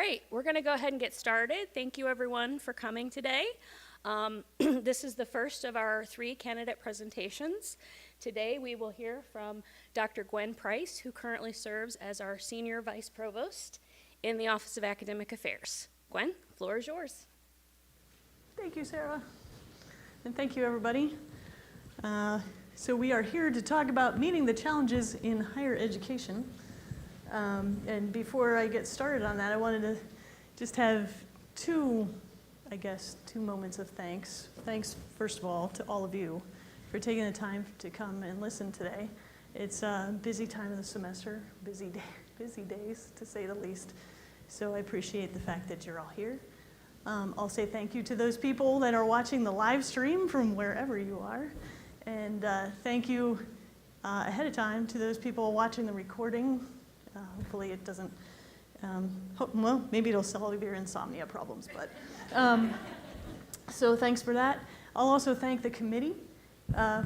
right, we're going to go ahead and get started. Thank you everyone for coming today. This is the first of our 3 candidate presentations. Today we will hear from Dr. Gwen Price, who currently serves as our Senior Vice Provost in the Office of Academic Affairs. Gwen, the floor is yours. Thank you, Sarah. And thank you, everybody. So we are here to talk about meeting the challenges in higher education. And before I get started on that, I wanted to just have two moments of thanks. Thanks, first of all, to all of you for taking the time to come and listen today. It's a busy time of the semester, busy days, to say the least. So I appreciate the fact that you're all here. I'll say thank you to those people that are watching the live stream from wherever you are. And thank you ahead of time to those people watching the recording. Hopefully it doesn't, well, maybe it'll solve your insomnia problems, but. So thanks for that. I'll also thank the committee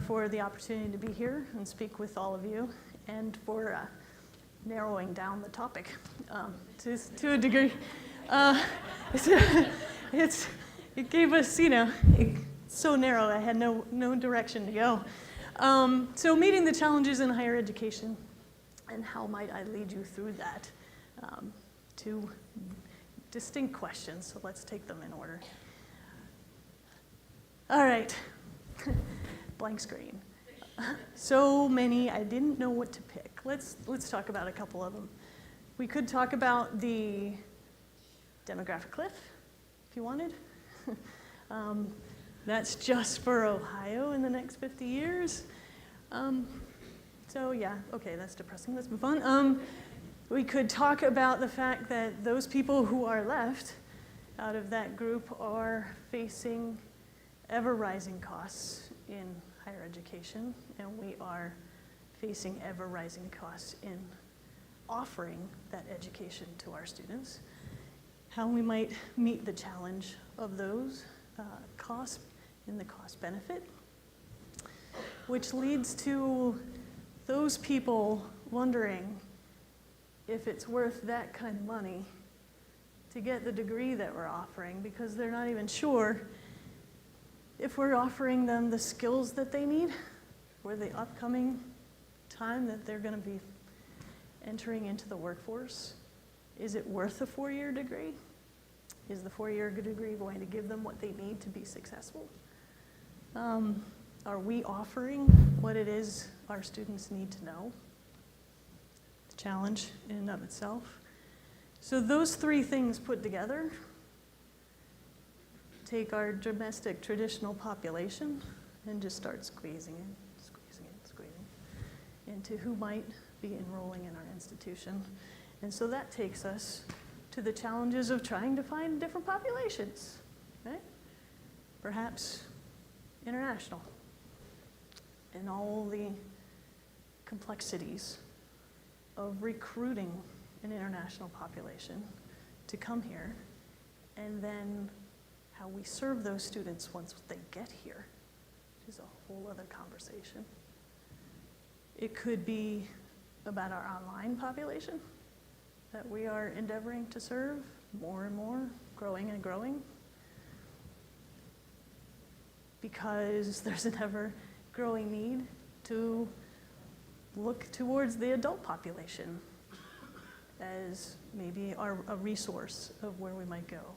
for the opportunity to be here and speak with all of you, and for narrowing down the topic to a degree. It gave us, it's so narrow, I had no direction to go. So meeting the challenges in higher education, and how might I lead you through that? 2 distinct questions, so let's take them in order. All right, blank screen. So many, I didn't know what to pick. Let's talk about a couple of them. We could talk about the demographic cliff, if you wanted. That's just for Ohio in the next 50 years. So yeah, okay, that's depressing. Let's move on. We could talk about the fact that those people who are left out of that group are facing ever-rising costs in higher education, and we are facing ever-rising costs in offering that education to our students. How we might meet the challenge of those costs and the cost benefit, which leads to those people wondering if it's worth that kind of money to get the degree that we're offering, because they're not even sure if we're offering them the skills that they need for the upcoming time that they're going to be entering into the workforce. Is it worth a 4-year degree? Is the 4-year degree going to give them what they need to be successful? Are we offering what it is our students need to know? The challenge in and of itself. So those 3 things put together take our domestic traditional population and just start squeezing into who might be enrolling in our institution. And so that takes us to the challenges of trying to find different populations, right? Perhaps international, and all the complexities of recruiting an international population to come here, and then how we serve those students once they get here, which is a whole other conversation. It could be about our online population that we are endeavoring to serve more and more, growing and growing, because there's an ever-growing need to look towards the adult population as maybe a resource of where we might go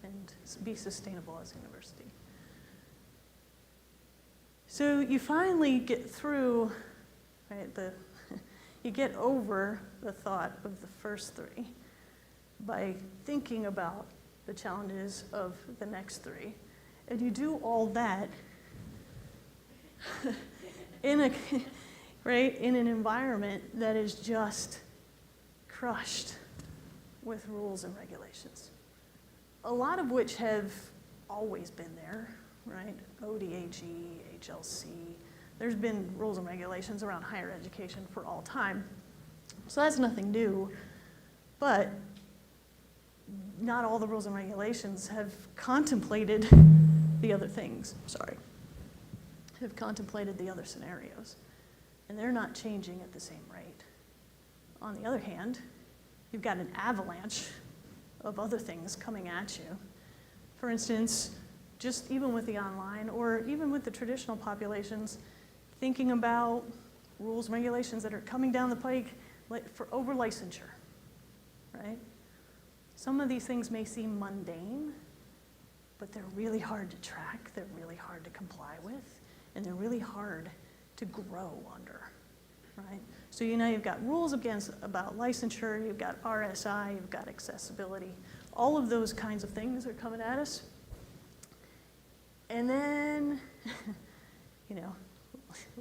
and be sustainable as a university. So you finally get through, right, you get over the thought of the first 3 by thinking about the challenges of the next 3. And you do all that in an environment that is just crushed with rules and regulations, a lot of which have always been there, right? ODAG, HLC. There's been rules and regulations around higher education for all time. So that's nothing new, but not all the rules and regulations have contemplated the other things, have contemplated the other scenarios. And they're not changing at the same rate. On the other hand, you've got an avalanche of other things coming at you. For instance, just even with the online or even with the traditional populations, thinking about rules and regulations that are coming down the pike for over licensure, right? Some of these things may seem mundane, but they're really hard to track, they're really hard to comply with, and they're really hard to grow under, right? So you've got rules about licensure, you've got RSI, you've got accessibility. All of those kinds of things are coming at us. And then,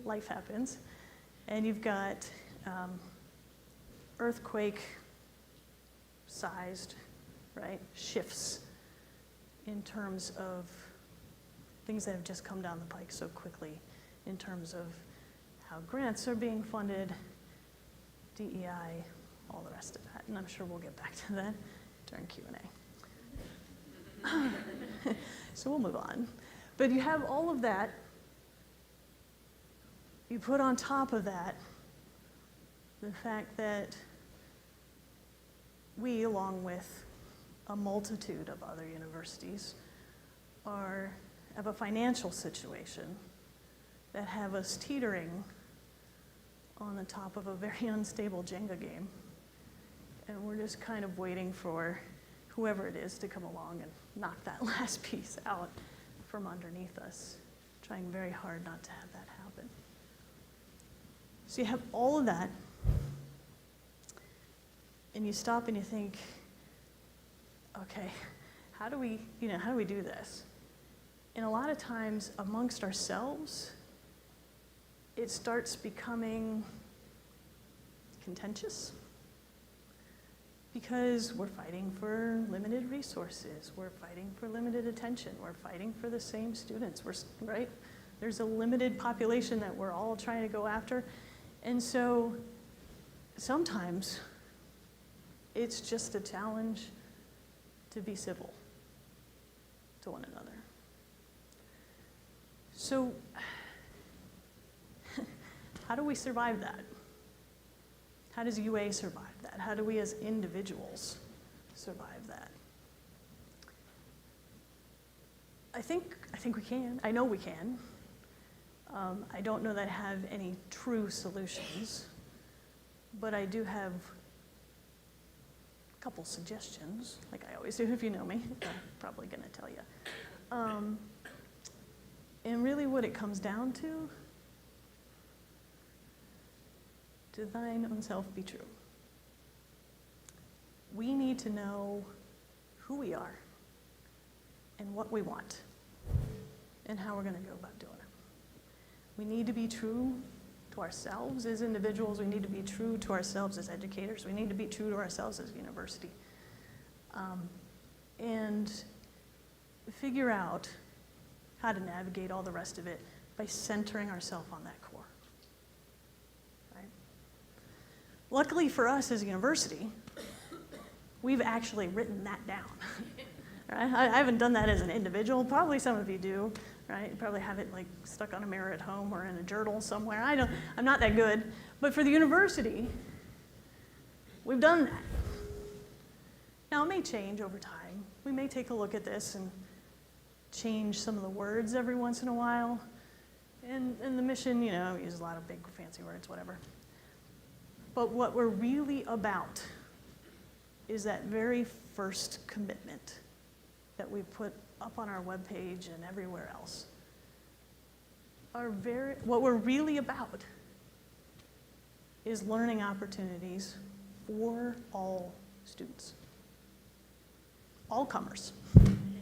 life happens, and you've got earthquake-sized, right, shifts in terms of things that have just come down the pike so quickly, in terms of how grants are being funded, DEI, all the rest of that. And I'm sure we'll get back to that during Q&A. So we'll move on. But you have all of that. You put on top of that the fact that we, along with a multitude of other universities, have a financial situation that have us teetering on the top of a very unstable Jenga game. And we're just kind of waiting for whoever it is to come along and knock that last piece out from underneath us, trying very hard not to have that happen. So you have all of that, and you stop and you think, okay, how do we do this? And a lot of times amongst ourselves, it starts becoming contentious because we're fighting for limited resources, we're fighting for limited attention, we're fighting for the same students, right? There's a limited population that we're all trying to go after. And so sometimes it's just a challenge to be civil to one another. So how do we survive that? How does UA survive that? How do we as individuals survive that? I think we can. I know we can. I don't know that I have any true solutions, but I do have a couple suggestions, like I always do if you know me. I'm probably going to tell you. And really what it comes down to thine own self be true. We need to know who we are and what we want and how we're going to go about doing it. We need to be true to ourselves as individuals. We need to be true to ourselves as educators. We need to be true to ourselves as a university. And figure out how to navigate all the rest of it by centering ourselves on that core. Right? Luckily for us as a university, we've actually written that down. Right? I haven't done that as an individual. Probably some of you do. Right? You probably have it like stuck on a mirror at home or in a journal somewhere. I'm not that good. But for the university, we've done that. Now it may change over time. We may take a look at this and change some of the words every once in a while. And the mission, we use a lot of big fancy words, whatever. But what we're really about is that very first commitment that we put up on our webpage and everywhere else. What we're really about is learning opportunities for all students. All comers.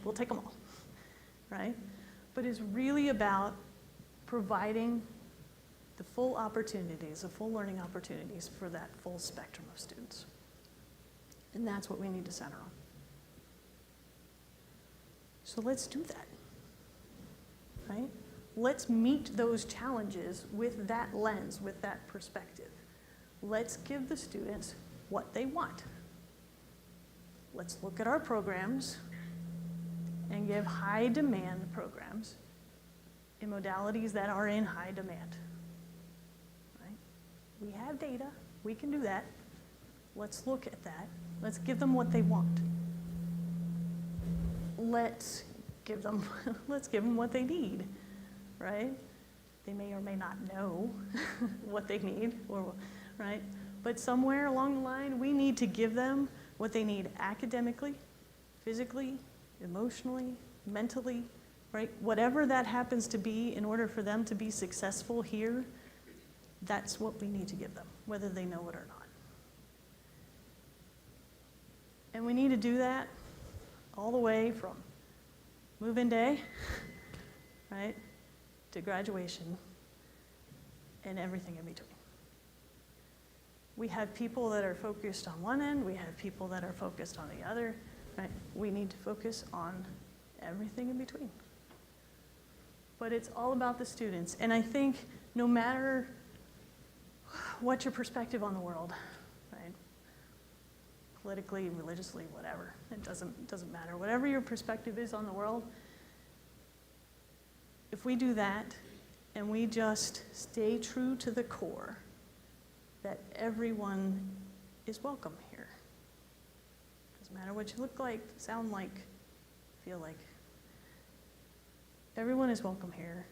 We'll take them all, right? But it's really about providing the full opportunities, the full learning opportunities for that full spectrum of students. And that's what we need to center on. So let's do that, right? Let's meet those challenges with that lens, with that perspective. Let's give the students what they want. Let's look at our programs and give high demand programs in modalities that are in high demand, right? We have data, we can do that. Let's look at that. Let's give them what they want. let's give them, let's give them what they need, right? They may or may not know what they need, or, right? But somewhere along the line, we need to give them what they need academically, physically, emotionally, mentally, right? Whatever that happens to be in order for them to be successful here, that's what we need to give them, whether they know it or not. And we need to do that all the way from move-in day, right, to graduation and everything in between. We have people that are focused on one end, we have people that are focused on the other, right? We need to focus on everything in between. But it's all about the students. And I think no matter what your perspective on the world, right? Politically, religiously, whatever, it doesn't matter. Whatever your perspective is on the world, if we do that and we just stay true to the core, that everyone is welcome here. Doesn't matter what you look like, sound like, feel like. Everyone is welcome here,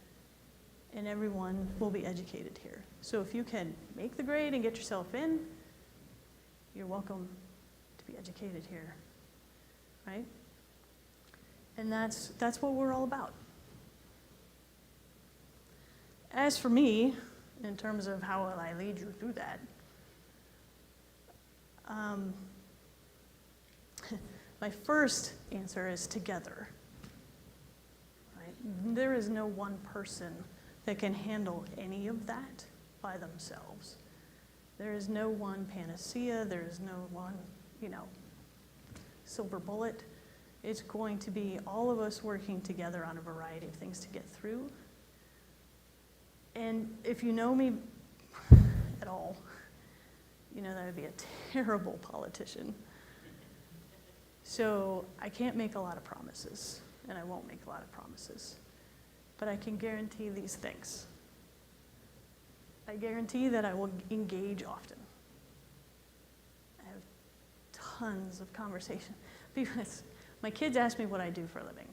and everyone will be educated here. So if you can make the grade and get yourself in, you're welcome to be educated here, right? And that's what we're all about. As for me, in terms of how will I lead you through that, my first answer is together. Right? There is no one person that can handle any of that by themselves. There is no one panacea, there is no one, silver bullet. It's going to be all of us working together on a variety of things to get through. And if you know me at all, you know that I would be a terrible politician. So I can't make a lot of promises, and I won't make a lot of promises. But I can guarantee these things. I guarantee that I will engage often. I have tons of conversation. Because my kids ask me what I do for a living.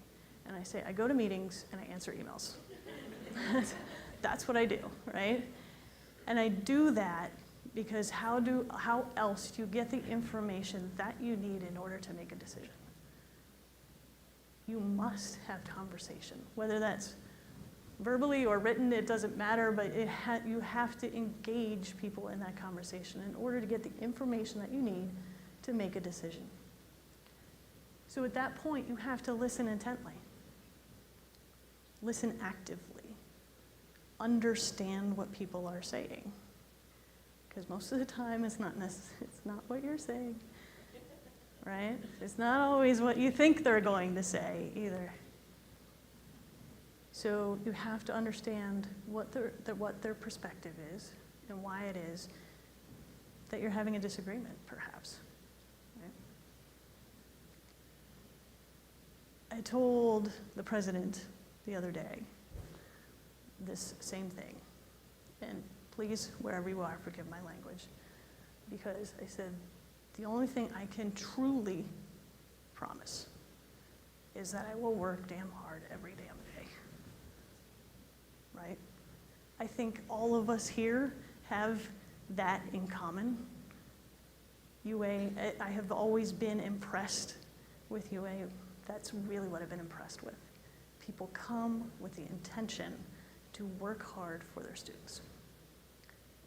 And I say, I go to meetings and I answer emails. That's what I do, right? And I do that because how else do you get the information that you need in order to make a decision? You must have conversation, whether that's verbally or written, it doesn't matter, but you have to engage people in that conversation in order to get the information that you need to make a decision. So at that point, you have to listen intently. Listen actively. Understand what people are saying. Because most of the time, it's not what you're saying, right? It's not always what you think they're going to say either. So you have to understand what their perspective is and why it is that you're having a disagreement, perhaps. Right? I told the president the other day this same thing. And please, wherever you are, forgive my language. Because I said, the only thing I can truly promise is that I will work damn hard every damn day. Right? I think all of us here have that in common. UA, I have always been impressed with UA. That's really what I've been impressed with. People come with the intention to work hard for their students.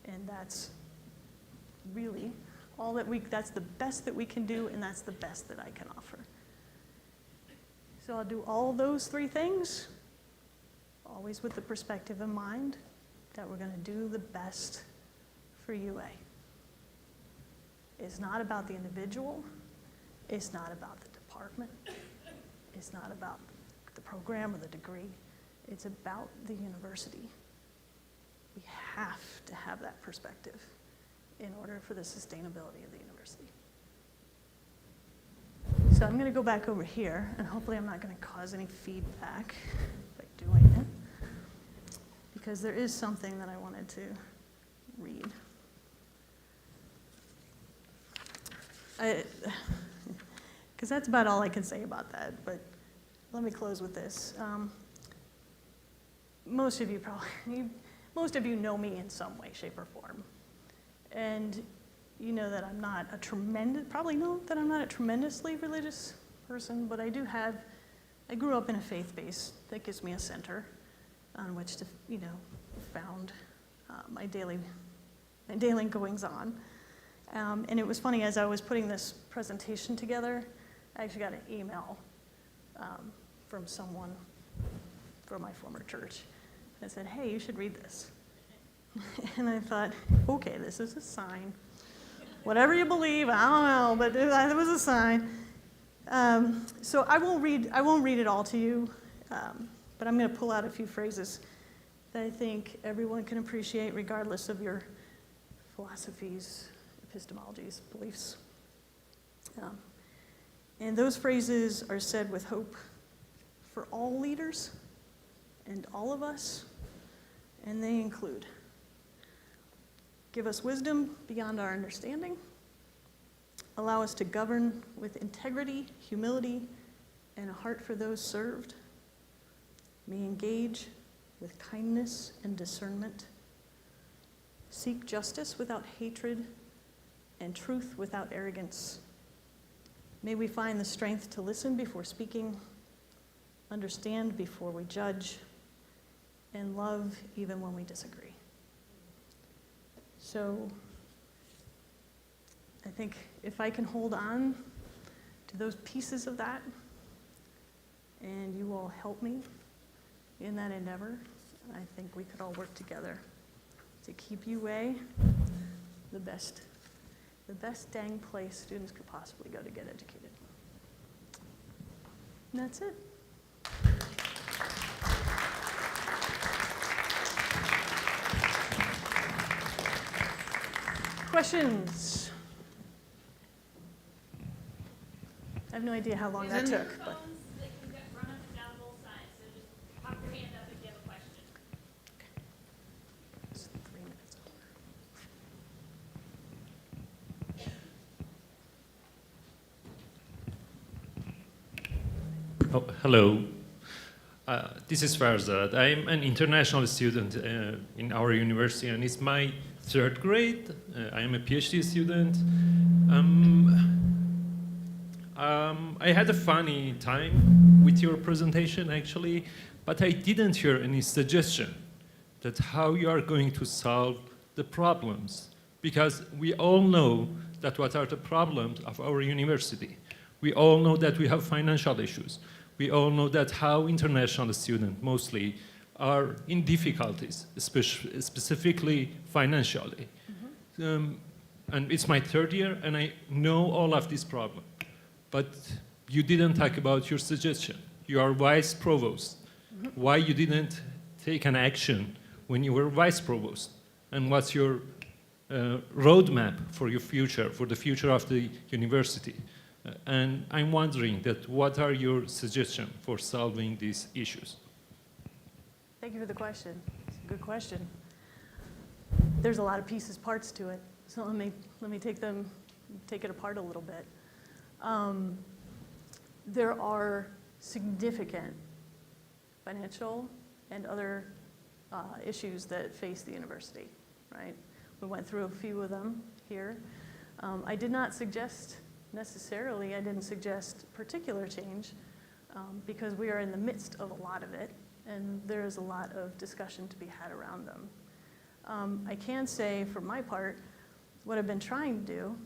And that's really all that's the best that we can do, and that's the best that I can offer. So I'll do all those three things, always with the perspective in mind that we're going to do the best for UA. It's not about the individual. It's not about the department. It's not about the program or the degree. It's about the university. We have to have that perspective in order for the sustainability of the university. So I'm going to go back over here, and hopefully I'm not going to cause any feedback by doing it, because there is something that I wanted to read. Because that's about all I can say about that, but let me close with this. Most of you know me in some way, shape, or form. And you know that I'm not a tremendously religious person, but I grew up in a faith base that gives me a center on which to, found my daily goings on. And it was funny, as I was putting this presentation together, I actually got an email from someone from my former church that said, hey, you should read this. And I thought, okay, this is a sign. Whatever you believe, I don't know, but it was a sign. So I won't read it all to you, but I'm going to pull out a few phrases that I think everyone can appreciate regardless of your philosophies, epistemologies, beliefs. And those phrases are said with hope for all leaders and all of us, and they include: give us wisdom beyond our understanding, allow us to govern with integrity, humility, and a heart for those served, may engage with kindness and discernment, seek justice without hatred and truth without arrogance. May we find the strength to listen before speaking, understand before we judge, and love even when we disagree. So I think if I can hold on to those pieces of that, and you all help me in that endeavor, I think we could all work together to keep UA the best dang place students could possibly go to get educated. And that's it. Questions? I have no idea how long that took. But. They can run up and down both sides, so just pop your hand up if you have a question. It's 3 minutes over. Oh, hello. This is Farzad. I'm an international student in our university, and it's my 3rd grade. I am a PhD student. I had a funny time with your presentation, actually, but I didn't hear any suggestion that how you are going to solve the problems, because we all know that what are the problems of our university. We all know that we have financial issues. We all know that how international students mostly are in difficulties, specifically financially. Mm-hmm. And it's my 3rd year, and I know all of these problems. But you didn't talk about your suggestion. You are vice provost. Mm-hmm. Why you didn't take an action when you were vice provost? And what's your roadmap for your future, for the future of the university? And I'm wondering that what are your suggestions for solving these issues? Thank you for the question. It's a good question. There's a lot of parts to it. So let me take it apart a little bit. There are significant financial and other issues that face the university, right? We went through a few of them here. I didn't suggest particular change because we are in the midst of a lot of it, and there's a lot of discussion to be had around them. I can say, for my part, what I've been trying to do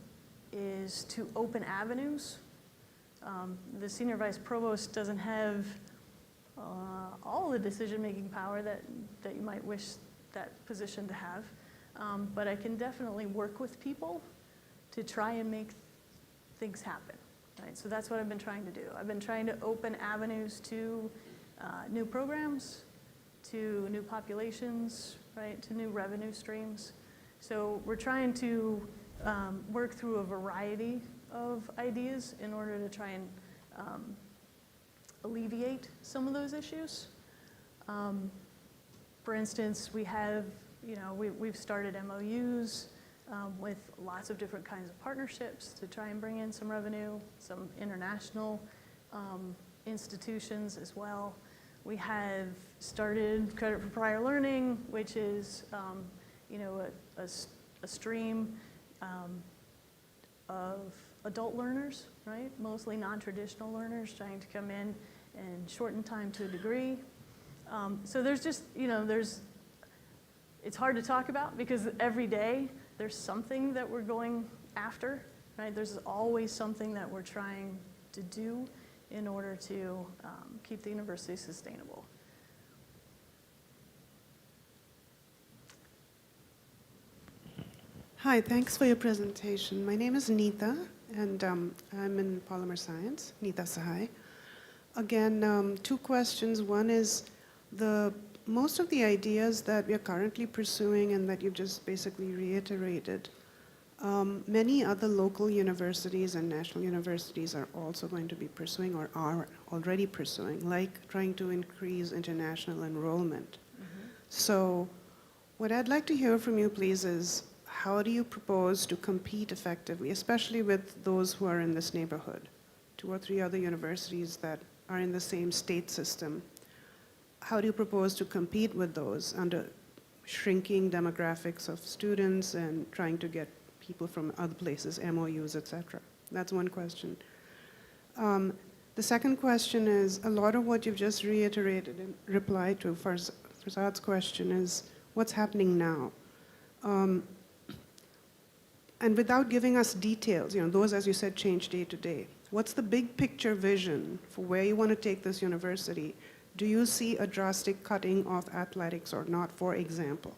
is to open avenues. The senior vice provost doesn't have all the decision-making power that you might wish that position to have, but I can definitely work with people to try and make things happen, right? So that's what I've been trying to do. I've been trying to open avenues to new programs, to new populations, right, to new revenue streams. So we're trying to work through a variety of ideas in order to try and alleviate some of those issues. For instance, we've started MOUs with lots of different kinds of partnerships to try and bring in some revenue, some international institutions as well. We have started credit for prior learning, which is a stream of adult learners, right? Mostly non-traditional learners trying to come in and shorten time to a degree. So there's just, it's hard to talk about because every day there's something that we're going after, right? There's always something that we're trying to do in order to keep the university sustainable. Hi, thanks for your presentation. My name is Neeta, and I'm in polymer science, Neeta Sahai. Again, two questions. One is most of the ideas that we are currently pursuing and that you've just basically reiterated, many other local universities and national universities are also going to be pursuing or are already pursuing, like trying to increase international enrollment. Mm-hmm. So what I'd like to hear from you, please, is how do you propose to compete effectively, especially with those who are in this neighborhood, 2 or 3 other universities that are in the same state system? How do you propose to compete with those under shrinking demographics of students and trying to get people from other places, MOUs, et cetera? That's one question. The second question is, a lot of what you've just reiterated in reply to Farsad's question is, what's happening now? And without giving us details, those, as you said, change day to day. What's the big picture vision for where you want to take this university? Do you see a drastic cutting of athletics or not, for example?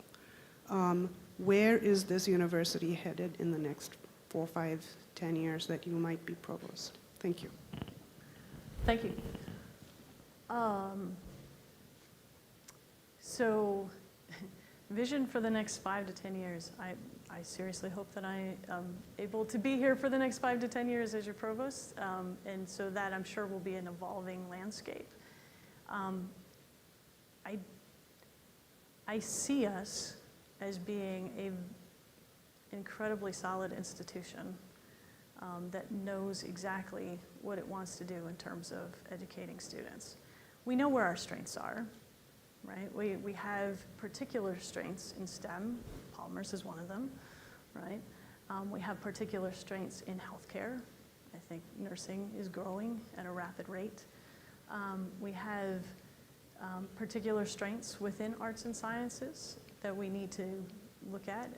Where is this university headed in the next 4, 5, 10 years that you might be provost? Thank you. Thank you. So, vision for the next 5 to 10 years. I seriously hope that I am able to be here for the next 5 to 10 years as your provost, and so that I'm sure will be an evolving landscape. I see us as being an incredibly solid institution that knows exactly what it wants to do in terms of educating students. We know where our strengths are, right? We have particular strengths in STEM. Polymers is one of them, right? We have particular strengths in healthcare. I think nursing is growing at a rapid rate. We have particular strengths within arts and sciences that we need to look at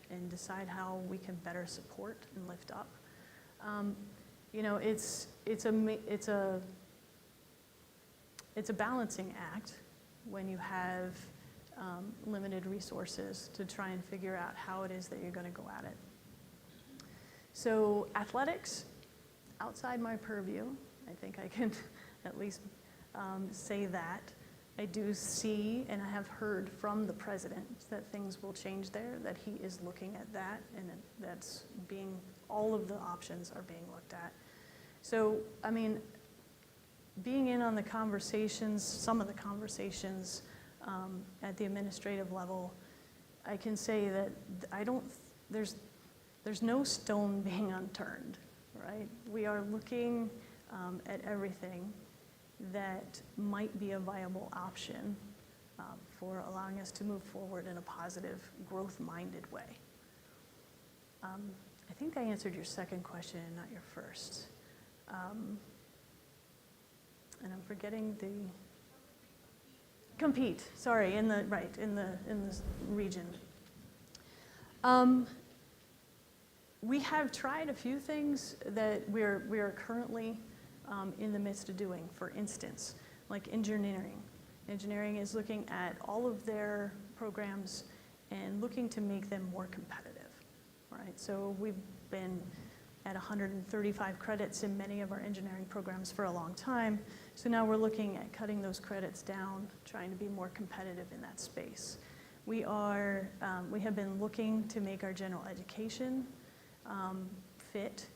and decide how we can better support and lift up. It's a balancing act when you have limited resources to try and figure out how it is that you're going to go at it. So athletics, outside my purview, I think I can at least say that. I do see, and I have heard from the president that things will change there, that he is looking at that, and that's being, all of the options are being looked at. So, I mean, being in on the conversations, some of the conversations at the administrative level, I can say that there's no stone being unturned, right? We are looking at everything that might be a viable option for allowing us to move forward in a positive, growth-minded way. I think I answered your second question and not your first. And I'm forgetting the compete. Sorry, in the region. We have tried a few things that we are currently in the midst of doing. For instance, like engineering. Engineering is looking at all of their programs and looking to make them more competitive, right? So we've been at 135 credits in many of our engineering programs for a long time. So now we're looking at cutting those credits down, trying to be more competitive in that space. We have been looking to make our general education fit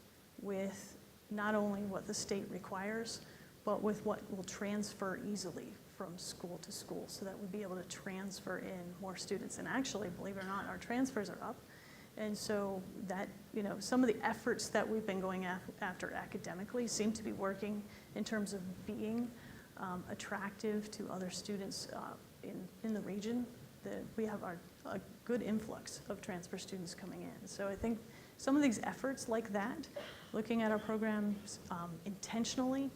with not only what the state requires, but with what will transfer easily from school to school, so that we'll be able to transfer in more students. And actually, believe it or not, our transfers are up, And so that, some of the efforts that we've been going after academically seem to be working in terms of being attractive to other students in the region. That we have a good influx of transfer students coming in. So I think some of these efforts like that, looking at our programs intentionally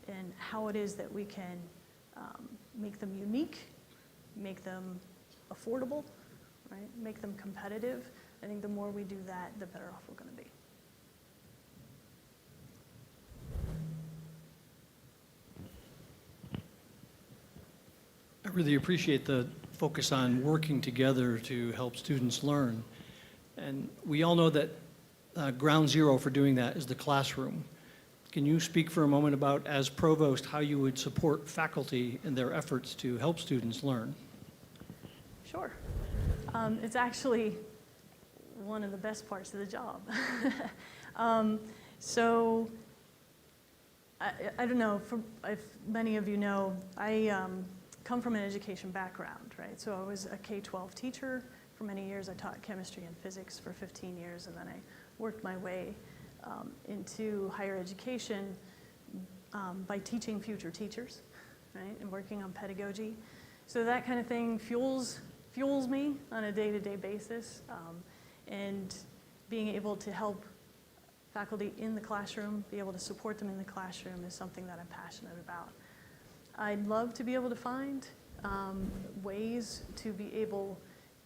and how it is that we can make them unique, make them affordable, right? Make them competitive. I think the more we do that, the better off we're going to be. I really appreciate the focus on working together to help students learn. And we all know that ground zero for doing that is the classroom. Can you speak for a moment about, as Provost, how you would support faculty in their efforts to help students learn? Sure. It's actually one of the best parts of the job. So I don't know if many of you know, I come from an education background, right? So I was a K-12 teacher for many years. I taught chemistry and physics for 15 years, and then I worked my way into higher education by teaching future teachers, right? And working on pedagogy. So that kind of thing fuels me on a day-to-day basis. And being able to help faculty in the classroom, be able to support them in the classroom is something that I'm passionate about. I'd love to be able to find ways to be able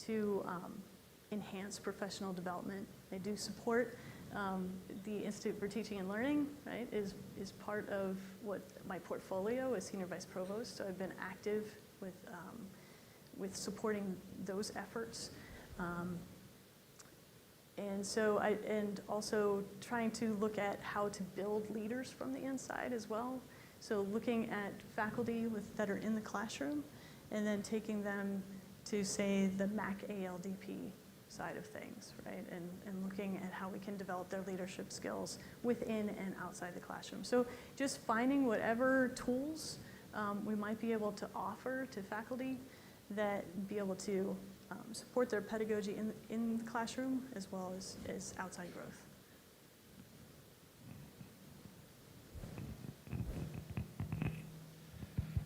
to enhance professional development. I do support the Institute for Teaching and Learning, right, is part of what my portfolio as Senior Vice Provost. So I've been active with supporting those efforts. And also trying to look at how to build leaders from the inside as well. So looking at faculty that are in the classroom and then taking them to, say, the MAC ALDP side of things, right? And looking at how we can develop their leadership skills within and outside the classroom. So just finding whatever tools we might be able to offer to faculty that be able to support their pedagogy in the classroom as well as outside growth.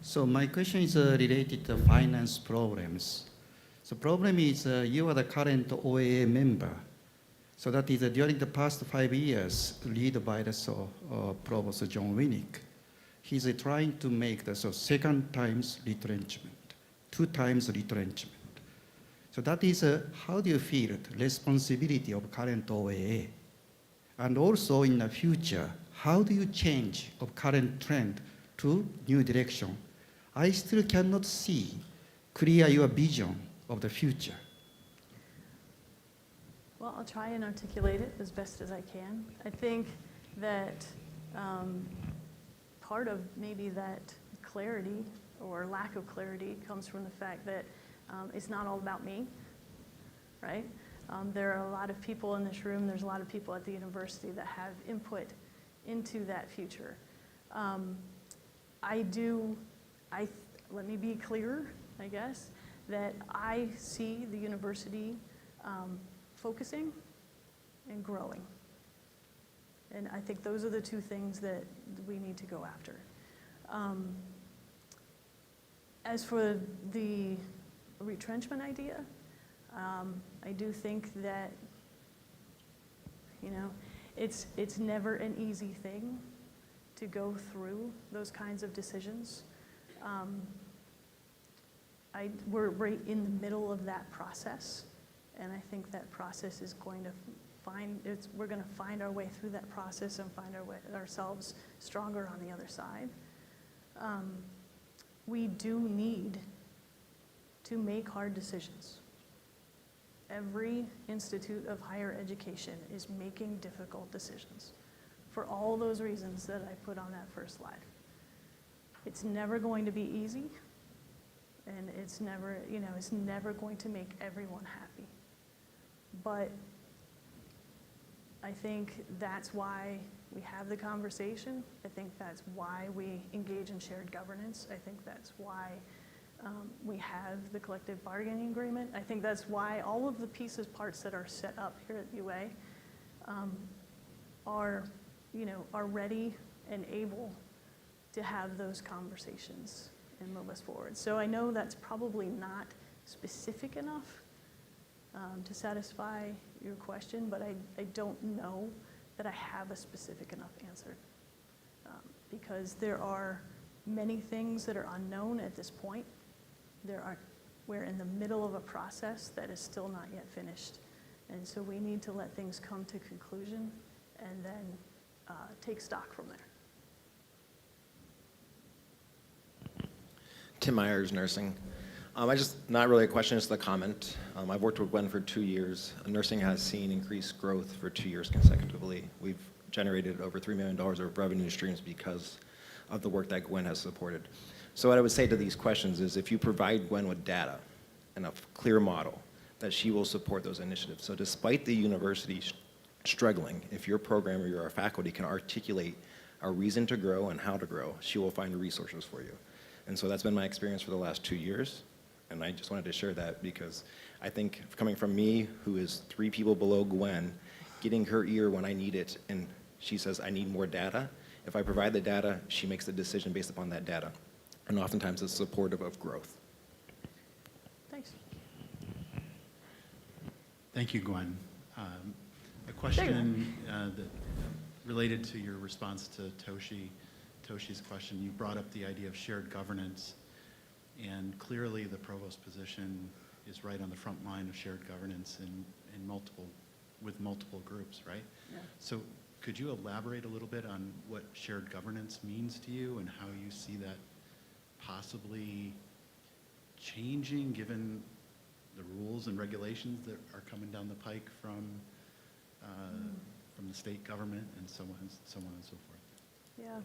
So my question is related to finance programs. So problem is you are the current OAA member. So that is during the past 5 years, led by the Provost John Winnick. He's trying to make the second times retrenchment, 2 times retrenchment. So that is how do you feel the responsibility of current OAA? And also in the future, how do you change of current trend to new direction? I still cannot see clear your vision of the future. Well, I'll try and articulate it as best as I can. I think that part of maybe that clarity or lack of clarity comes from the fact that it's not all about me, right? There are a lot of people in this room, there's a lot of people at the university that have input into that future. Let me be clear, I guess, that I see the university focusing and growing. And I think those are the 2 things that we need to go after. As for the retrenchment idea, I do think that, it's never an easy thing to go through those kinds of decisions. We're right in the middle of that process, and I think that process is going to we're going to find our way through that process and find ourselves stronger on the other side. We do need to make hard decisions. Every institute of higher education is making difficult decisions for all those reasons that I put on that first slide. It's never going to be easy, and it's never going to make everyone happy. But I think that's why we have the conversation. I think that's why we engage in shared governance. I think that's why We have the collective bargaining agreement. I think that's why all of the pieces, parts that are set up here at UA are, are ready and able to have those conversations and move us forward. So I know that's probably not specific enough to satisfy your question, but I don't know that I have a specific enough answer because there are many things that are unknown at this point. We're in the middle of a process that is still not yet finished. And so we need to let things come to conclusion and then take stock from there. Tim Myers, nursing. Not really a question, just a comment. I've worked with Gwen for 2 years. Nursing has seen increased growth for 2 years consecutively. We've generated over $3 million of revenue streams because of the work that Gwen has supported. So what I would say to these questions is if you provide Gwen with data and a clear model, that she will support those initiatives. So despite the university struggling, if your program or your faculty can articulate a reason to grow and how to grow, she will find resources for you. And so that's been my experience for the last 2 years. And I just wanted to share that because I think coming from me, who is 3 people below Gwen, getting her ear when I need it, and she says, I need more data. If I provide the data, she makes the decision based upon that data. And oftentimes it's supportive of growth. Thanks. Thank you, Gwen. A question that related to your response to Toshi's question. You brought up the idea of shared governance, and clearly the provost position is right on the front line of shared governance with multiple groups, right? Yeah. So could you elaborate a little bit on what shared governance means to you and how you see that possibly changing given the rules and regulations that are coming down the pike from the state government and so on and so forth? Yeah.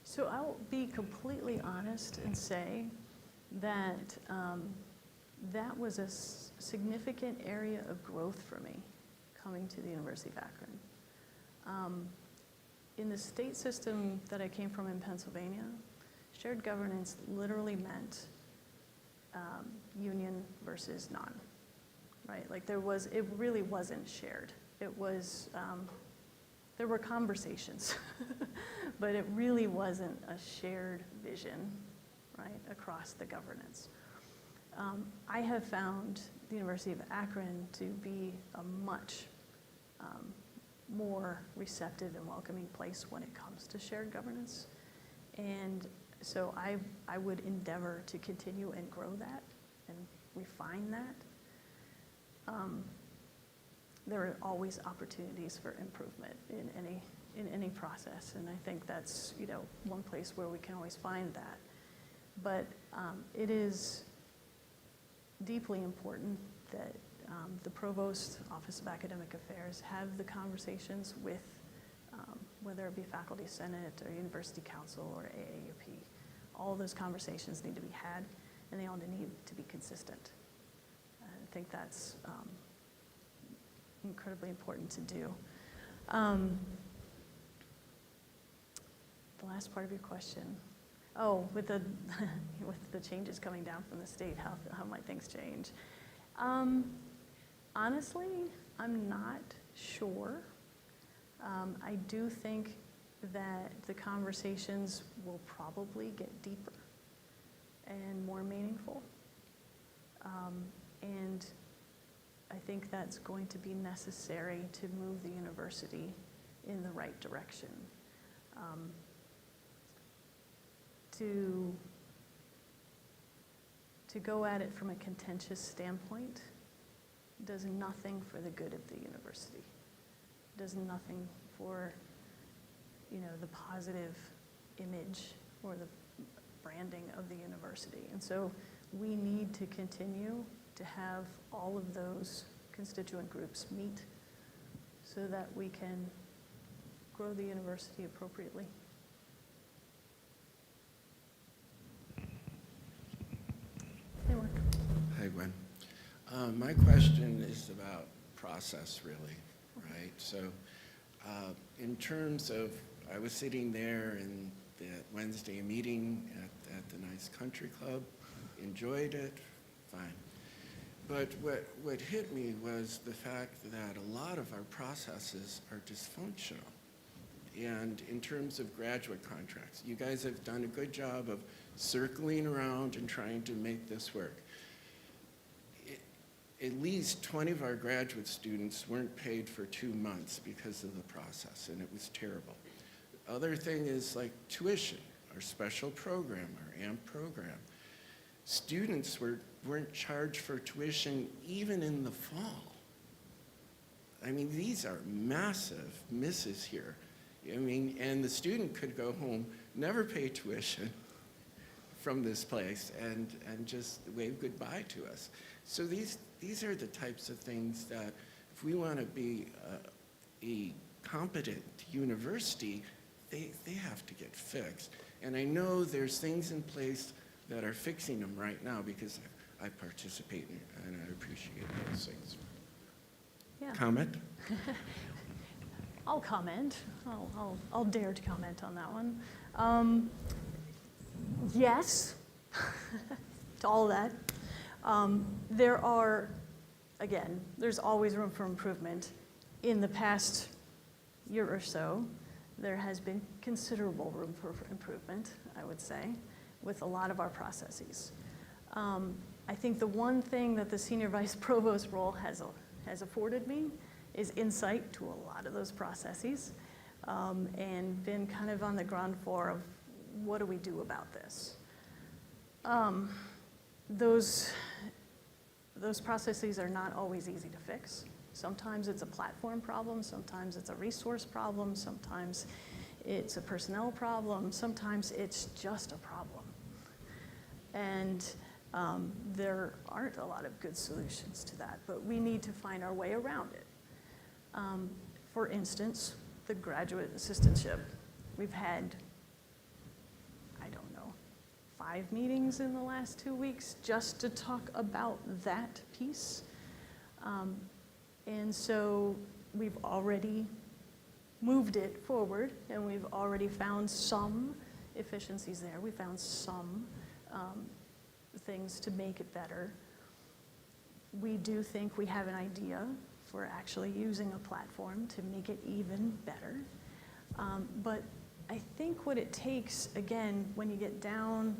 So I'll be completely honest and say that that was a significant area of growth for me coming to the University of Akron. In the state system that I came from in Pennsylvania, shared governance literally meant union versus non, right? Like it really wasn't shared. It was, there were conversations, but it really wasn't a shared vision, right, across the governance. I have found the University of Akron to be a much more receptive and welcoming place when it comes to shared governance. And so I would endeavor to continue and grow that and refine that. There are always opportunities for improvement in any process, and I think that's one place where we can always find that. But it is deeply important that the Provost, Office of Academic Affairs, have the conversations with whether it be Faculty Senate or University Council or AAUP. All those conversations need to be had, and they all need to be consistent. I think that's incredibly important to do. The last part of your question. Oh, with the changes coming down from the state, how might things change? Honestly, I'm not sure. I do think that the conversations will probably get deeper and more meaningful. And I think that's going to be necessary to move the university in the right direction. To go at it from a contentious standpoint does nothing for the good of the university. Does nothing for, the positive image or the branding of the university. And so we need to continue to have all of those constituent groups meet so that we can grow the university appropriately. Hey, Mark. Hi, Gwen. My question is about process, really, right? So in terms of, I was sitting there in that Wednesday meeting at the Nice Country Club, enjoyed it, fine. But what hit me was the fact that a lot of our processes are dysfunctional. And in terms of graduate contracts, you guys have done a good job of circling around and trying to make this work. At least 20 of our graduate students weren't paid for 2 months because of the process, and it was terrible. The other thing is like tuition, our special program, our AMP program. Students weren't charged for tuition even in the fall. I mean, these are massive misses here. I mean, and the student could go home, never pay tuition from this place, and just wave goodbye to us. So these are the types of things that if we want to be a competent university, they have to get fixed. And I know there's things in place that are fixing them right now because I participate in it, and I appreciate those things. Yeah. Comment? I'll comment. I'll dare to comment on that one. Yes, to all of that. There are, again, there's always room for improvement. In the past year or so, there has been considerable room for improvement, I would say, with a lot of our processes. I think the one thing that the Senior Vice Provost role has afforded me is insight to a lot of those processes, and been kind of on the ground floor of what do we do about this. Those processes are not always easy to fix. Sometimes it's a platform problem, sometimes it's a resource problem, sometimes it's a personnel problem, sometimes it's just a problem. And there aren't a lot of good solutions to that, but we need to find our way around it. For instance, the graduate assistantship. We've had, I don't know, 5 meetings in the last 2 weeks just to talk about that piece. And so we've already moved it forward, and we've already found some efficiencies there. We found some things to make it better. We do think we have an idea for actually using a platform to make it even better. But I think what it takes, again, when you get down,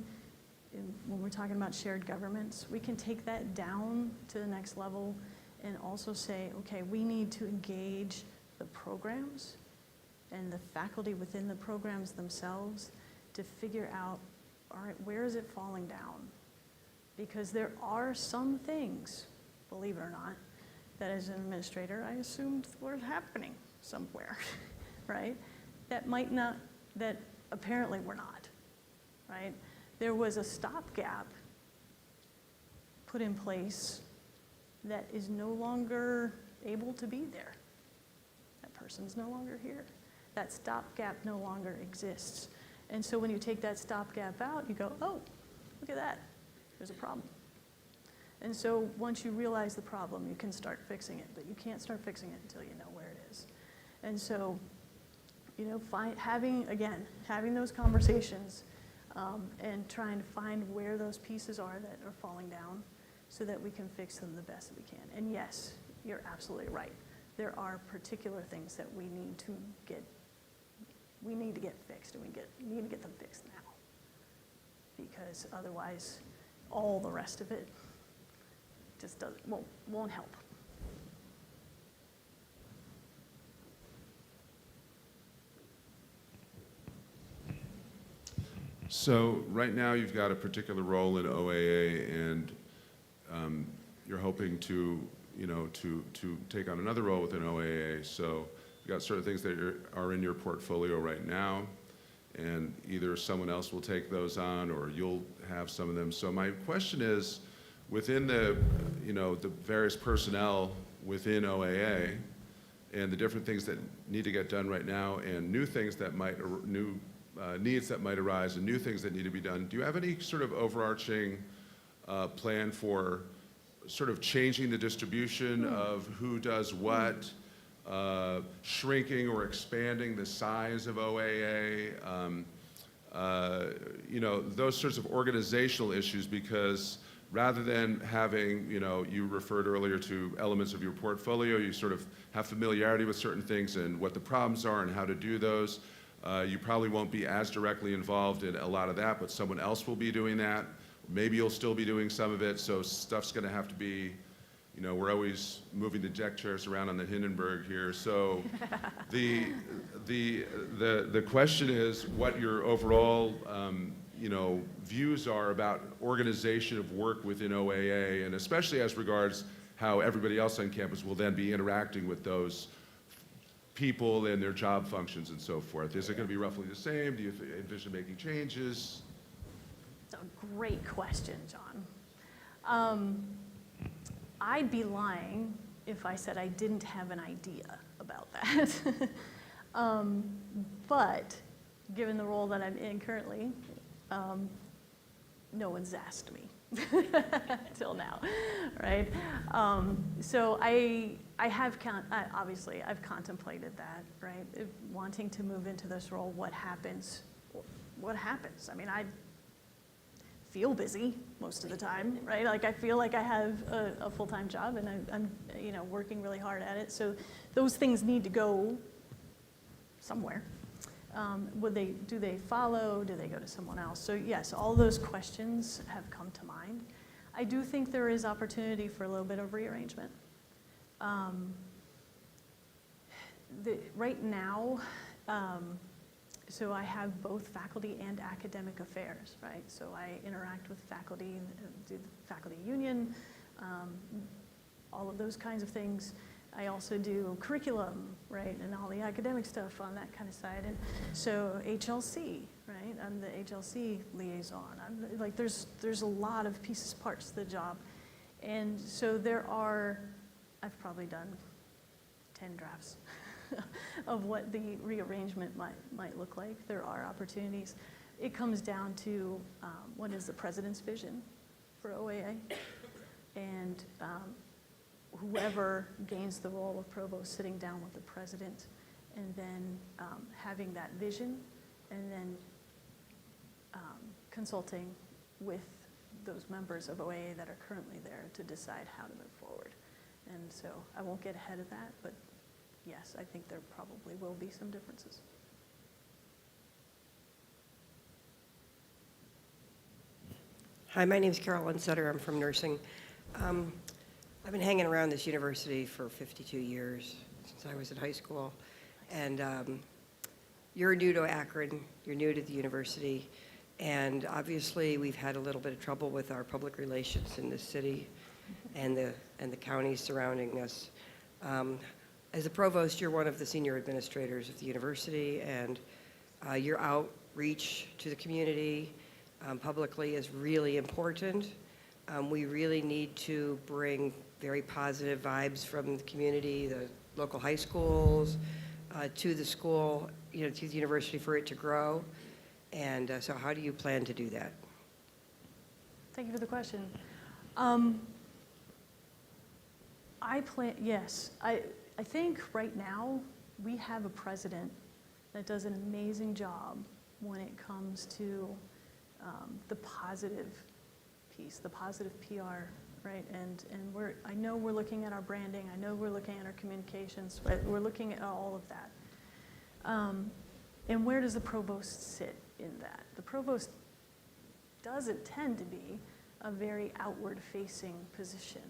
when we're talking about shared governments, we can take that down to the next level and also say, okay, we need to engage the programs and the faculty within the programs themselves to figure out, all right, where is it falling down? Because there are some things, believe it or not, that as an administrator I assumed were happening somewhere, right? That might not, that apparently were not, right? There was a stopgap put in place that is no longer able to be there. That person's no longer here. That stopgap no longer exists. And so when you take that stopgap out, you go, oh, look at that, there's a problem. And so once you realize the problem, you can start fixing it, but you can't start fixing it until you know where it is. And so, you know, having those conversations and trying to find where those pieces are that are falling down so that we can fix them the best that we can. And yes, you're absolutely right. There are particular things that we need to get fixed, and we need to get them fixed now. Because otherwise, all the rest of it just won't help. So right now you've got a particular role in OAA, and you're hoping to take on another role within OAA. So you've got certain things that are in your portfolio right now, and either someone else will take those on or you'll have some of them. So my question is, within the various personnel within OAA and the different things that need to get done right now and new things that needs that might arise and new things that need to be done, do you have any sort of overarching plan for sort of changing the distribution of who does what, shrinking or expanding the size of OAA, you know, those sorts of organizational issues, because rather than having, you know, you referred earlier to elements of your portfolio, you sort of have familiarity with certain things and what the problems are and how to do those. You probably won't be as directly involved in a lot of that, but someone else will be doing that. Maybe you'll still be doing some of it, so stuff's gonna have to be, you know, we're always moving the deck chairs around on the Hindenburg here. So the question is what your overall, you know, views are about organization of work within OAA, and especially as regards how everybody else on campus will then be interacting with those people and their job functions and so forth. Is it going to be roughly the same? Do you envision making changes? That's a great question, John. I'd be lying if I said I didn't have an idea about that. But given the role that I'm in currently, no one's asked me till now, right? So I have, obviously, I've contemplated that, right? Wanting to move into this role, what happens? What happens? I mean, I feel busy most of the time, right? Like I feel like I have a full-time job and I'm, you know, working really hard at it. So those things need to go somewhere. Do they follow? Do they go to someone else? So yes, all those questions have come to mind. I do think there is opportunity for a little bit of rearrangement. Right now, so I have both faculty and academic affairs, right? So I interact with faculty, do the faculty union, all of those kinds of things. I also do curriculum, right, and all the academic stuff on that kind of side. And so HLC, right, I'm the HLC liaison. Like there's a lot of pieces, parts to the job. And so I've probably done 10 drafts of what the rearrangement might look like. There are opportunities. It comes down to what is the president's vision for OAA, and whoever gains the role of provost sitting down with the president and then having that vision and then consulting with those members of OAA that are currently there to decide how to move forward. And so I won't get ahead of that, but yes, I think there probably will be some differences. Hi, my name is Carolyn Sutter. I'm from nursing. I've been hanging around this university for 52 years, since I was in high school. And you're new to Akron, you're new to the university, and obviously we've had a little bit of trouble with our public relations in this city and the counties surrounding us. As a provost, you're one of the senior administrators of the university, and your outreach to the community publicly is really important. We really need to bring very positive vibes from the community, the local high schools, to the school, you know, to the university for it to grow. And so how do you plan to do that? Thank you for the question. Yes, I think right now we have a president that does an amazing job when it comes to the positive piece, the positive PR, right? And I know we're looking at our branding, I know we're looking at our communications, right? We're looking at all of that. And where does the provost sit in that? The provost doesn't tend to be a very outward-facing position.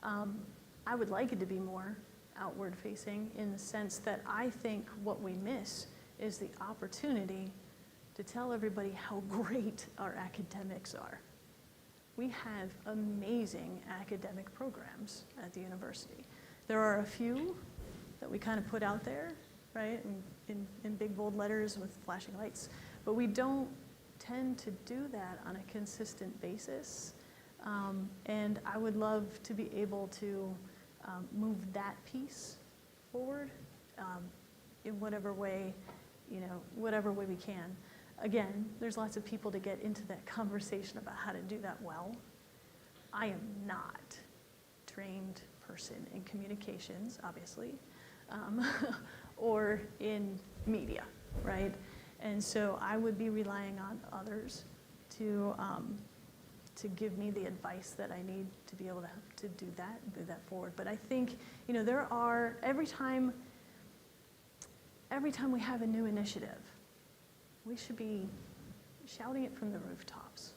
I would like it to be more outward-facing in the sense that I think what we miss is the opportunity to tell everybody how great our academics are. We have amazing academic programs at the university. There are a few that we kind of put out there, right, in big bold letters with flashing lights, but we don't tend to do that on a consistent basis. And I would love to be able to move that piece forward in whatever way, whatever way we can. Again, there's lots of people to get into that conversation about how to do that well. I am not a trained person in communications, obviously, or in media, right? And so I would be relying on others to give me the advice that I need to be able to do that forward. But I think, there are, every time we have a new initiative, we should be shouting it from the rooftops,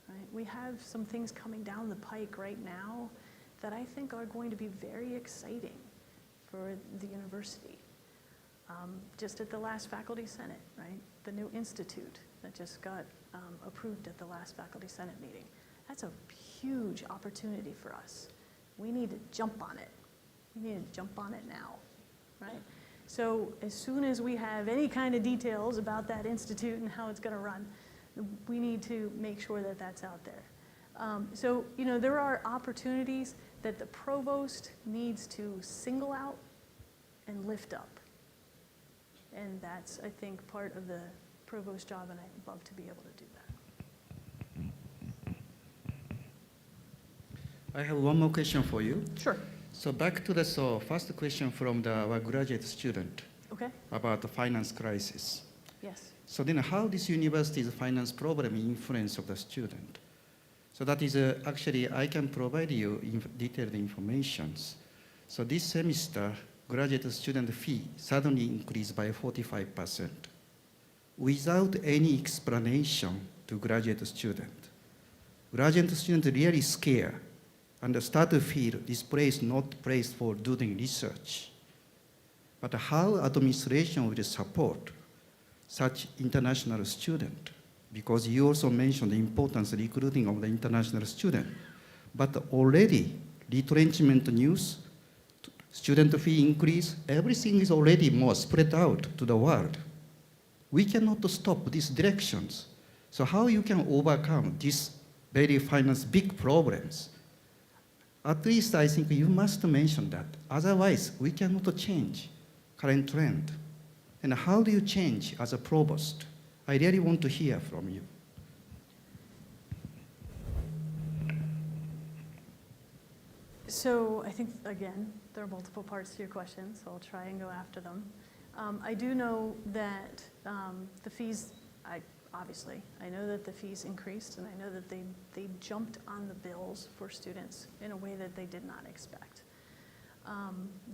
right? We have some things coming down the pike right now that I think are going to be very exciting for the university. Just at the last Faculty Senate, right? The new institute that just got approved at the last Faculty Senate meeting. That's a huge opportunity for us. We need to jump on it. We need to jump on it now, right? So as soon as we have any kind of details about that institute and how it's going to run, we need to make sure that that's out there. So, there are opportunities that the provost needs to single out and lift up. And that's, I think, part of the provost job, and I'd love to be able to do that. I have one more question for you. Sure. So back to the first question from our graduate student Okay. about the finance crisis. Yes. So then how this university's finance problem influence of the student? So that is actually, I can provide you detailed information. So this semester, graduate student fee suddenly increased by 45% without any explanation to graduate student. Graduate student really scared and start to feel this place not place for doing research. But how administration will support such international student? Because you also mentioned the importance of recruiting of the international student. But already retrenchment news, student fee increase, everything is already more spread out to the world. We cannot stop these directions. So how you can overcome these very finance big problems? At least I think you must mention that. Otherwise, we cannot change current trend. And how do you change as a provost? I really want to hear from you. So I think, again, there are multiple parts to your question, so I'll try and go after them. I do know that the fees, obviously, I know that the fees increased, and I know that they jumped on the bills for students in a way that they did not expect.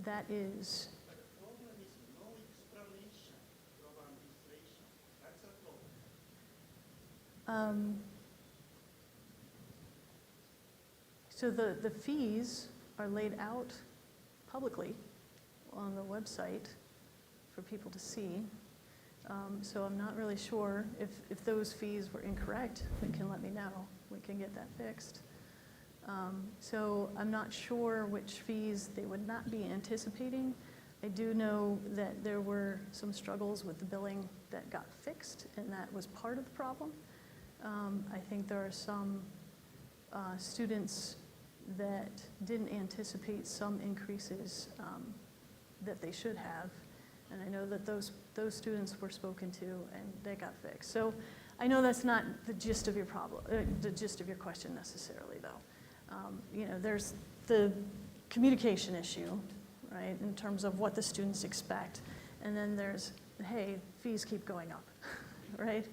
That is... The problem is no explanation from administration. That's a problem. So the fees are laid out publicly on the website for people to see. So I'm not really sure if those fees were incorrect. They can let me know. We can get that fixed. So I'm not sure which fees they would not be anticipating. I do know that there were some struggles with the billing that got fixed, and that was part of the problem. I think there are some students that didn't anticipate some increases that they should have. And I know that those students were spoken to and they got fixed. So I know that's not the gist of your problem, the gist of your question necessarily, though. There's the communication issue, right, in terms of what the students expect. And then there's, hey, fees keep going up, right?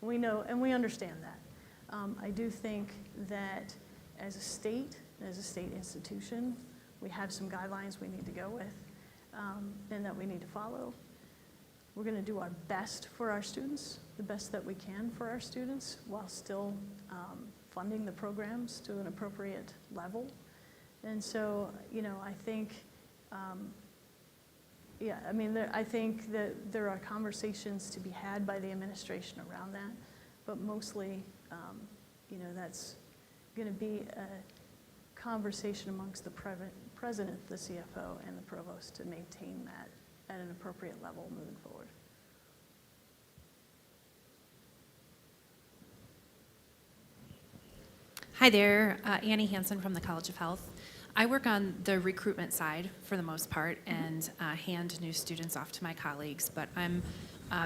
We know, and we understand that. I do think that as a state institution, we have some guidelines we need to go with and that we need to follow. We're going to do our best for our students, the best that we can for our students, while still funding the programs to an appropriate level. And so, I think, I think that there are conversations to be had by the administration around that, but mostly, that's going to be a conversation amongst the president, the CFO, and the provost to maintain that at an appropriate level moving forward. Hi there, Annie Hansen from the College of Health. I work on the recruitment side for the most part and hand new students off to my colleagues, but I'm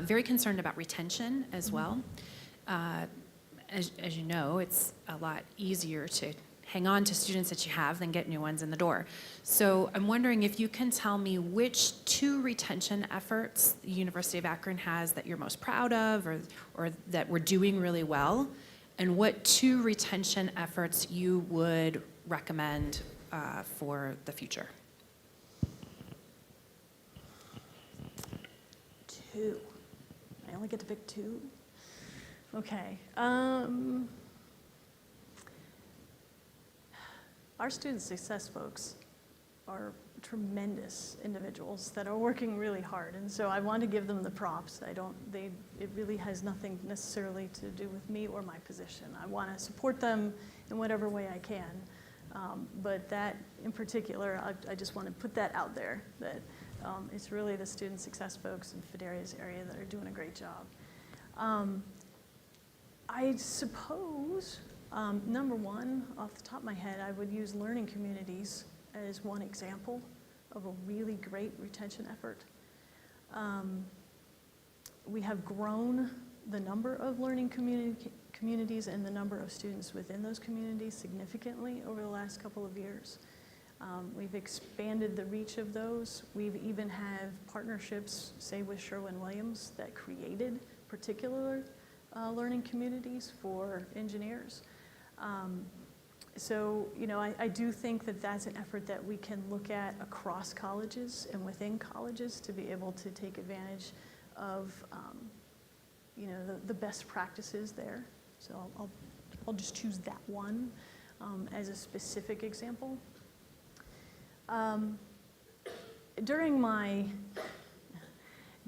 very concerned about retention as well. As you know, it's a lot easier to hang on to students that you have than get new ones in the door. So I'm wondering if you can tell me which 2 retention efforts the University of Akron has that you're most proud of, or that we're doing really well, and what 2 retention efforts you would recommend for the future. 2. I only get to pick 2? Okay. Our student success folks are tremendous individuals that are working really hard, and so I want to give them the props. It really has nothing necessarily to do with me or my position. I want to support them in whatever way I can, but that in particular, I just want to put that out there, that it's really the student success folks in Fideria's area that are doing a great job. I suppose, number 1, off the top of my head, I would use learning communities as one example of a really great retention effort. We have grown the number of learning communities and the number of students within those communities significantly over the last couple of years. We've expanded the reach of those. We've even have partnerships, say with Sherwin-Williams, that created particular learning communities for engineers. So, you know, I do think that that's an effort that we can look at across colleges and within colleges to be able to take advantage of, you know, the best practices there. So I'll just choose that one as a specific example. During my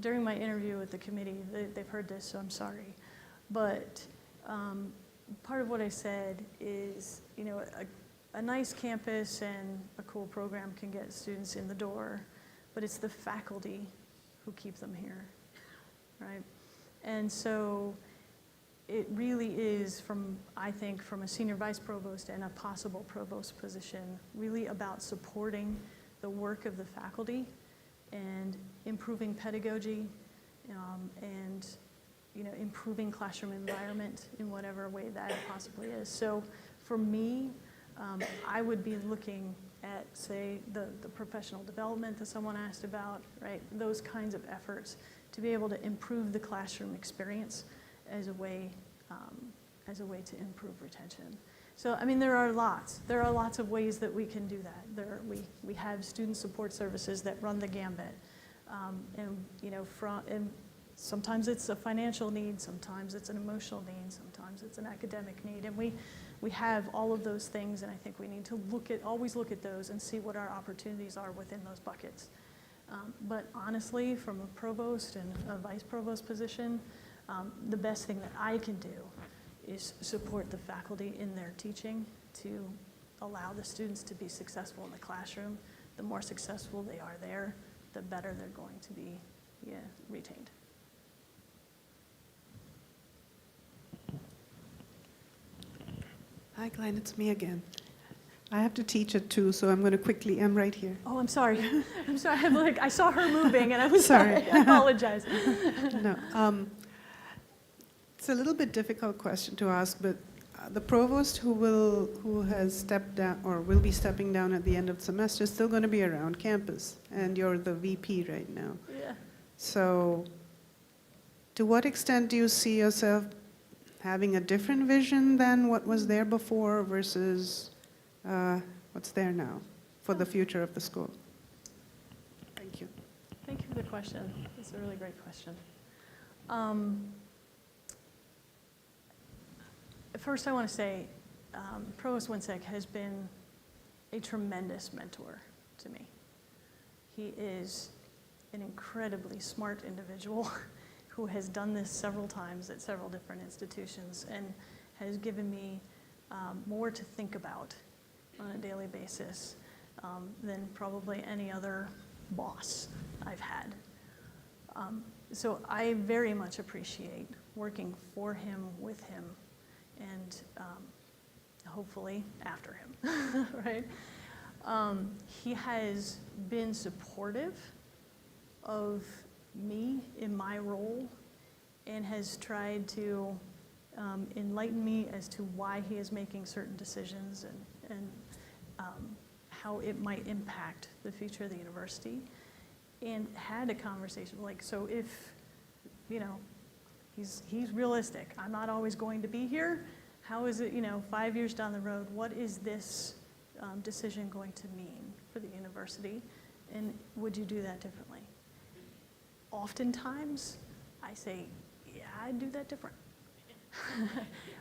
interview with the committee, they've heard this, so I'm sorry, but part of what I said is, you know, a nice campus and a cool program can get students in the door, but it's the faculty who keep them here, right? And so it really is, I think, from a senior vice provost and a possible provost position, really about supporting the work of the faculty and improving pedagogy and, you know, improving classroom environment in whatever way that possibly is. So for me, I would be looking at, say, the professional development that someone asked about, right? Those kinds of efforts to be able to improve the classroom experience as a way to improve retention. So, I mean, there are lots of ways that we can do that. We have student support services that run the gambit, and you know, and sometimes it's a financial need, sometimes it's an emotional need, sometimes it's an academic need, and we have all of those things, and I think we need to always look at those and see what our opportunities are within those buckets. But honestly, from a provost and a vice provost position, the best thing that I can do is support the faculty in their teaching to allow the students to be successful in the classroom. The more successful they are there, the better they're going to be retained. Hi, Glenn, it's me again. I have to teach at 2, so I'm going to I'm right here. Oh, I'm sorry. I'm sorry. I saw her moving, and I was Sorry. I apologize. No. It's a little bit difficult question to ask, but the provost who has stepped down or will be stepping down at the end of the semester is still going to be around campus, and you're the VP right now. Yeah. So to what extent do you see yourself having a different vision than what was there before versus what's there now for the future of the school? Thank you. Thank you for the question. It's a really great question. First, I want to say Provost Winsek has been a tremendous mentor to me. He is an incredibly smart individual who has done this several times at several different institutions and has given me more to think about on a daily basis than probably any other boss I've had. So I very much appreciate working for him, with him, and hopefully after him, right? He has been supportive of me in my role and has tried to enlighten me as to why he is making certain decisions and how it might impact the future of the university, and had a conversation, like, so if, you know, he's realistic, I'm not always going to be here, how is it, you know, 5 years down the road, what is this decision going to mean for the university, and would you do that differently? Oftentimes, I say, yeah, I'd do that different,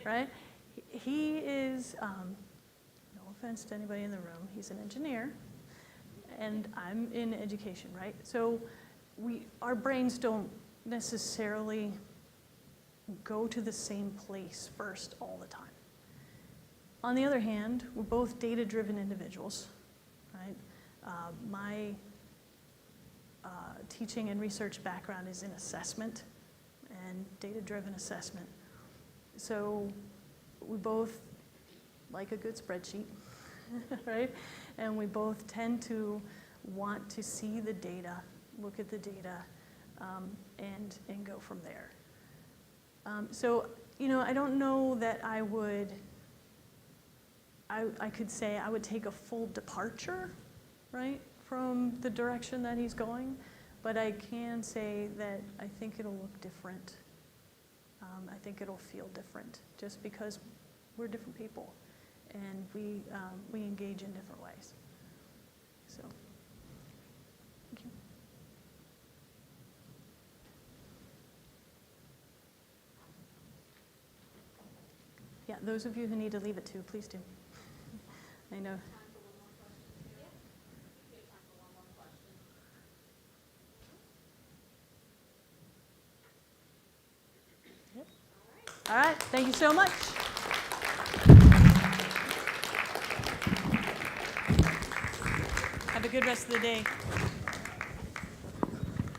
right? He is, no offense to anybody in the room, he's an engineer, and I'm in education, right? So our brains don't necessarily go to the same place first all the time. On the other hand, we're both data-driven individuals, right? My teaching and research background is in assessment and data-driven assessment. So we both like a good spreadsheet, right? And we both tend to want to see the data, look at the data, and go from there. So, you know, I don't know that I could say I would take a full departure, right, from the direction that he's going, but I can say that I think it'll look different. I think it'll feel different, just because we're different people, and we engage in different ways. So, thank you. Yeah, those of you who need to leave it too, please do. I know. Yep. All right, thank you so much. Have a good rest of the day.